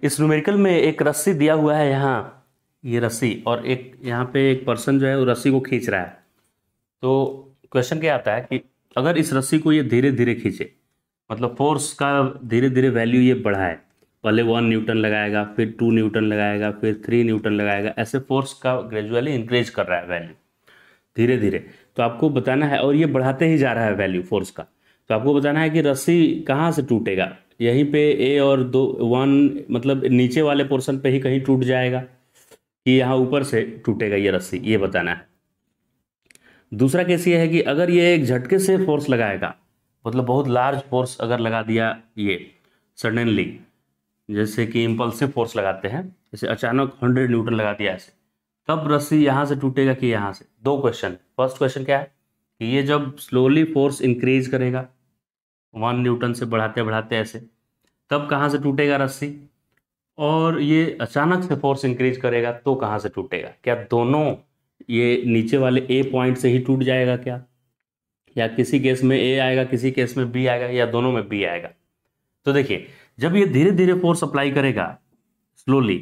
इस न्यूमेरिकल में एक रस्सी दिया हुआ है यहाँ, ये रस्सी, और एक यहाँ पे एक पर्सन जो है वो रस्सी को खींच रहा है। तो क्वेश्चन क्या आता है कि अगर इस रस्सी को ये धीरे धीरे खींचे, मतलब फोर्स का धीरे धीरे वैल्यू ये बढ़ाए, पहले 1 न्यूटन लगाएगा, फिर 2 न्यूटन लगाएगा, फिर 3 न्यूटन लगाएगा, ऐसे फोर्स का ग्रेजुअली इंक्रीज कर रहा है वैल्यू धीरे धीरे। तो आपको बताना है, और ये बढ़ाते ही जा रहा है वैल्यू फोर्स का, तो आपको बताना है कि रस्सी कहाँ से टूटेगा। यहीं पे ए और 1 मतलब नीचे वाले पोर्शन पे ही कहीं टूट जाएगा कि यहाँ ऊपर से टूटेगा ये रस्सी, ये बताना है। दूसरा केस ये है कि अगर ये एक झटके से फोर्स लगाएगा, मतलब बहुत लार्ज फोर्स अगर लगा दिया ये सडनली, जैसे कि इम्पल्सिव फोर्स लगाते हैं, जैसे अचानक 100 न्यूटन लगा दिया ऐसे, तब रस्सी यहाँ से टूटेगा कि यहाँ से। दो क्वेश्चन, फर्स्ट क्वेश्चन क्या है कि ये जब स्लोली फोर्स इंक्रीज करेगा 1 न्यूटन से बढ़ाते बढ़ाते ऐसे, तब कहाँ से टूटेगा रस्सी, और ये अचानक से फोर्स इंक्रीज करेगा तो कहाँ से टूटेगा। क्या दोनों ये नीचे वाले ए पॉइंट से ही टूट जाएगा क्या, या किसी केस में ए आएगा, किसी केस में बी आएगा, या दोनों में बी आएगा। तो देखिए, जब ये धीरे धीरे फोर्स अप्लाई करेगा स्लोली,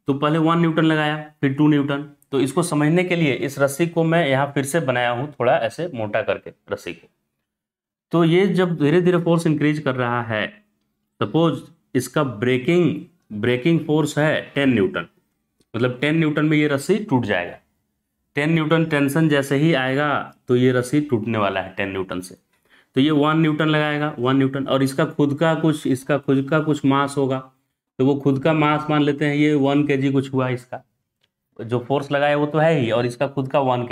तो पहले 1 न्यूटन लगाया, फिर 2 न्यूटन। तो इसको समझने के लिए इस रस्सी को मैं यहाँ फिर से बनाया हूँ थोड़ा ऐसे मोटा करके रस्सी को। तो ये जब धीरे धीरे फोर्स इंक्रीज कर रहा है, सपोज इसका ब्रेकिंग फोर्स है 10 न्यूटन, मतलब 10 न्यूटन में ये रस्सी टूट जाएगा। 10 न्यूटन टेंशन जैसे ही आएगा तो ये रस्सी टूटने वाला है 10 न्यूटन से। तो ये 1 न्यूटन लगाएगा, 1 न्यूटन, और इसका खुद का कुछ मास होगा, तो वो खुद का मास मान लेते हैं ये 1 kg कुछ हुआ। इसका जो फोर्स लगाया वो तो है ही, और इसका खुद का 1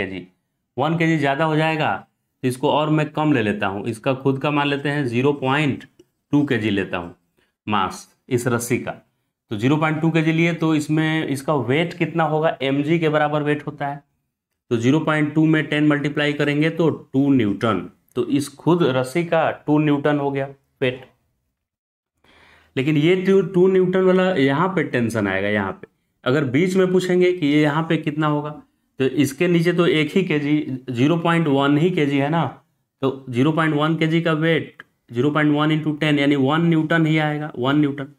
kg ज़्यादा हो जाएगा, तो इसको और मैं कम ले लेता हूँ, इसका खुद का मान लेते हैं 0.2 kg लेता हूँ मास इस रस्सी का। तो 0.2 kg लिए तो इसमें इसका वेट कितना होगा, mg के बराबर वेट होता है। तो 0.2 में 10 मल्टीप्लाई करेंगे तो 2 न्यूटन, तो इस खुद रस्सी का 2 न्यूटन हो गया वेट। लेकिन ये 2 न्यूटन वाला यहाँ पे टेंशन आएगा, यहाँ पे अगर बीच में पूछेंगे कि ये यहाँ पे कितना होगा, तो इसके नीचे तो एक ही केजी 0.1 ही केजी है ना, तो 0.1 केजी का वेट 0.1 इंटू 10 यानी 1 न्यूटन ही आएगा, 1 न्यूटन।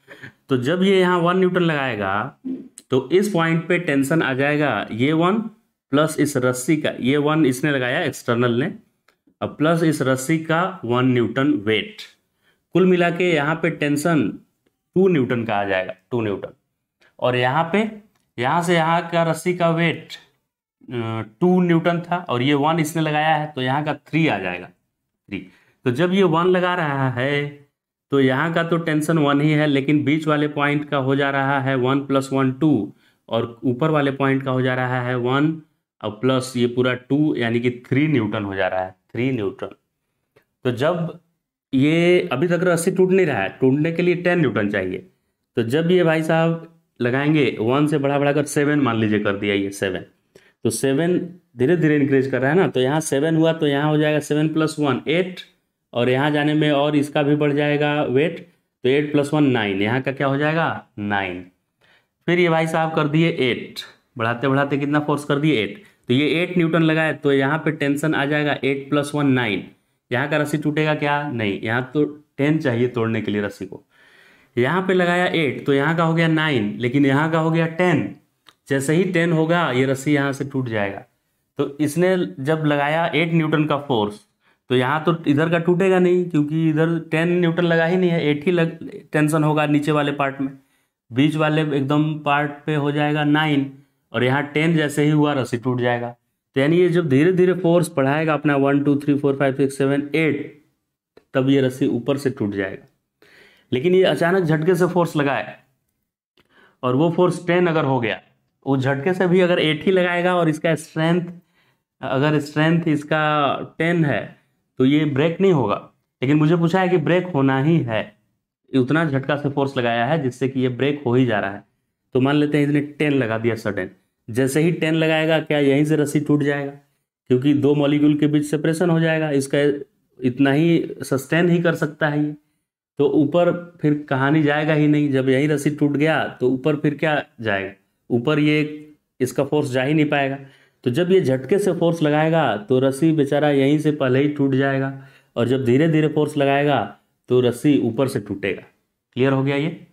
तो जब ये यहाँ 1 न्यूटन लगाएगा तो इस पॉइंट पे टेंशन आ जाएगा ये 1 प्लस इस रस्सी का, ये 1 इसने लगाया एक्सटर्नल ने, अब प्लस इस रस्सी का 1 न्यूटन वेट, कुल मिला के यहाँ पे टेंशन 2 न्यूटन का आ जाएगा, 2 न्यूटन। और यहाँ पे यहाँ से यहाँ का रस्सी का वेट 2 न्यूटन था, और ये 1 इसने लगाया है तो यहाँ का 3 आ जाएगा, 3। तो जब ये 1 लगा रहा है तो यहाँ का तो टेंशन 1 ही है, लेकिन बीच वाले पॉइंट का हो जा रहा है 1 + 1 2, और ऊपर वाले पॉइंट का हो जा रहा है 1 और प्लस ये पूरा 2 यानी कि 3 न्यूटन हो जा रहा है, 3 न्यूटन। तो जब ये अभी तक रस्सी टूट नहीं रहा है, टूटने के लिए 10 न्यूटन चाहिए, तो जब ये भाई साहब लगाएंगे 1 से बढ़ा कर 7 मान लीजिए कर दिया ये 7, तो 7 धीरे धीरे इंक्रीज कर रहा है ना, तो यहाँ 7 हुआ तो यहाँ हो जाएगा 7 + 1 8, और यहाँ जाने में और इसका भी बढ़ जाएगा वेट, तो 8 + 1 9, यहाँ का क्या हो जाएगा 9। फिर ये भाई साहब कर दिए 8, बढ़ाते बढ़ाते कितना फोर्स कर दिए 8, तो ये 8 न्यूटन लगाए तो यहाँ पे टेंशन आ जाएगा 8 + 1 9, यहाँ का रस्सी टूटेगा क्या, नहीं, यहाँ तो 10 चाहिए तोड़ने के लिए रस्सी को। यहाँ पे लगाया 8 तो यहाँ का हो गया 9, लेकिन यहाँ का हो गया 10, जैसे ही 10 होगा ये रस्सी यहाँ से टूट जाएगा। तो इसने जब लगाया 8 न्यूटन का फोर्स, तो यहाँ तो इधर का टूटेगा नहीं, क्योंकि इधर 10 न्यूटन लगा ही नहीं है, 8 ही टेंशन होगा नीचे वाले पार्ट में, बीच वाले एकदम पार्ट पे हो जाएगा 9, और यहाँ 10 जैसे ही हुआ रस्सी टूट जाएगा। तो यानी ये जब धीरे धीरे फोर्स बढ़ाएगा अपना 1 2 3 4 5 6 7 8, तब ये रस्सी ऊपर से टूट जाएगा। लेकिन ये अचानक झटके से फोर्स लगाए और वो फोर्स 10 अगर हो गया, वो झटके से भी अगर 8 ही लगाएगा और इसका स्ट्रेंथ इसका 10 है, तो ये ब्रेक नहीं होगा। लेकिन मुझे पूछा है कि ब्रेक होना ही है, उतना झटका से फोर्स लगाया है जिससे कि ये ब्रेक हो ही जा रहा है। तो मान लेते हैं इसने 10 लगा दिया सडन, जैसे ही 10 लगाएगा क्या यहीं से रस्सी टूट जाएगा, क्योंकि 2 मॉलिक्यूल के बीच सेपरेशन हो जाएगा, इसका इतना ही सस्टेन ही कर सकता है ये, तो ऊपर फिर कहानी जाएगा ही नहीं। जब यही रस्सी टूट गया तो ऊपर फिर क्या जाएगा, ऊपर ये इसका फोर्स जा ही नहीं पाएगा। तो जब ये झटके से फोर्स लगाएगा तो रस्सी बेचारा यहीं से पहले ही टूट जाएगा, और जब धीरे धीरे फोर्स लगाएगा तो रस्सी ऊपर से टूटेगा। क्लियर हो गया ये।